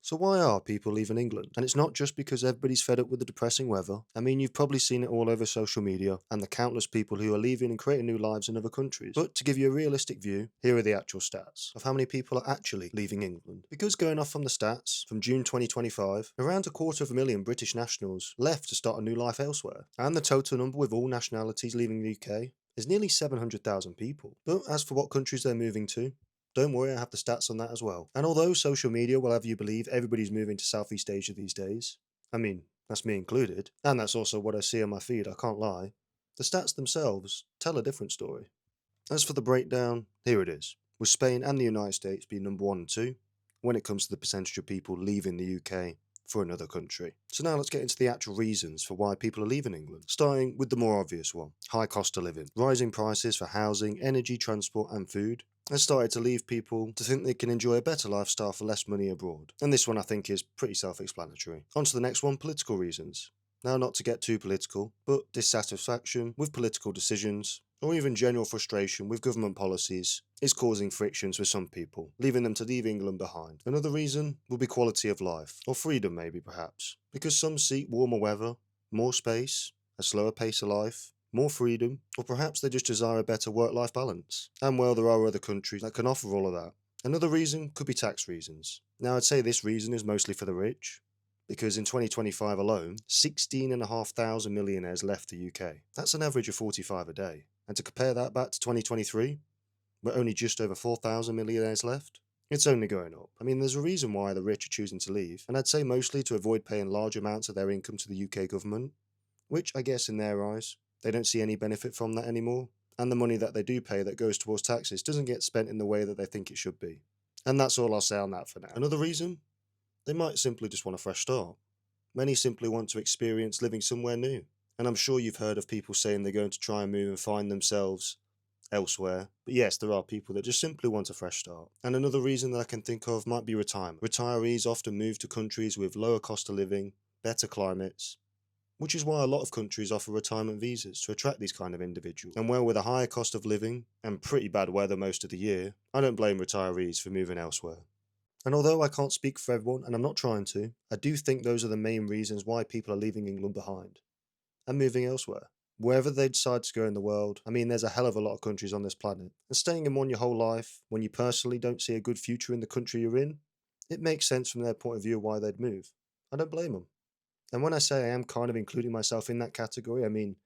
So why are people leaving England? And it's not just because everybody's fed up with the depressing weather. I mean, you've probably seen it all over social media and the countless people who are leaving and creating new lives in other countries. But to give you a realistic view, here are the actual stats of how many people are actually leaving England. Because going off from the stats, from June 2025, around 250,000 British nationals left to start a new life elsewhere. And the total number with all nationalities leaving the UK is nearly 700,000 people. But as for what countries they're moving to, don't worry, I have the stats on that as well. And although social media will have you believe everybody's moving to Southeast Asia these days, I mean, that's me included, and that's also what I see on my feed, I can't lie, the stats themselves tell a different story. As for the breakdown, here it is, with Spain and the United States being number 1 and 2 when it comes to the percentage of people leaving the UK for another country. So now let's get into the actual reasons for why people are leaving England, starting with the more obvious one, high cost of living. Rising prices for housing, energy, transport and food has started to leave people to think they can enjoy a better lifestyle for less money abroad. And this one I think is pretty self-explanatory. On to the next one, political reasons. Now, not to get too political, but dissatisfaction with political decisions, or even general frustration with government policies, is causing frictions with some people, leaving them to leave England behind. Another reason will be quality of life, or freedom maybe perhaps, because some seek warmer weather, more space, a slower pace of life, more freedom, or perhaps they just desire a better work-life balance. And well, there are other countries that can offer all of that. Another reason could be tax reasons. Now, I'd say this reason is mostly for the rich, because in 2025 alone, 16,500 millionaires left the UK. That's an average of 45 a day. And to compare that back to 2023, where only just over 4,000 millionaires left, it's only going up. I mean, there's a reason why the rich are choosing to leave, and I'd say mostly to avoid paying large amounts of their income to the UK government, which I guess in their eyes, they don't see any benefit from that anymore, and the money that they do pay that goes towards taxes doesn't get spent in the way that they think it should be. And that's all I'll say on that for now. Another reason? They might simply just want a fresh start. Many simply want to experience living somewhere new. And I'm sure you've heard of people saying they're going to try and move and find themselves elsewhere. But yes, there are people that just simply want a fresh start. And another reason that I can think of might be retirement. Retirees often move to countries with lower cost of living, better climates, which is why a lot of countries offer retirement visas to attract these kind of individuals. And well, with a higher cost of living and pretty bad weather most of the year, I don't blame retirees for moving elsewhere. And although I can't speak for everyone, and I'm not trying to, I do think those are the main reasons why people are leaving England behind and moving elsewhere. Wherever they decide to go in the world, I mean, there's a hell of a lot of countries on this planet. And staying in one your whole life, when you personally don't see a good future in the country you're in, it makes sense from their point of view why they'd move. I don't blame them. And when I say I am kind of including myself in that category, I mean,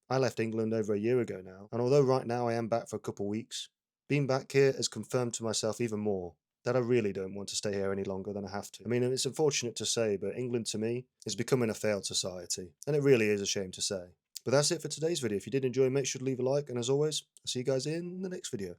I left England over a year ago now, and although right now I am back for a couple of weeks, being back here has confirmed to myself even more that I really don't want to stay here any longer than I have to. I mean, it's unfortunate to say, but England to me is becoming a failed society, and it really is a shame to say. But that's it for today's video. If you did enjoy, make sure to leave a like, and as always, I'll see you guys in the next video.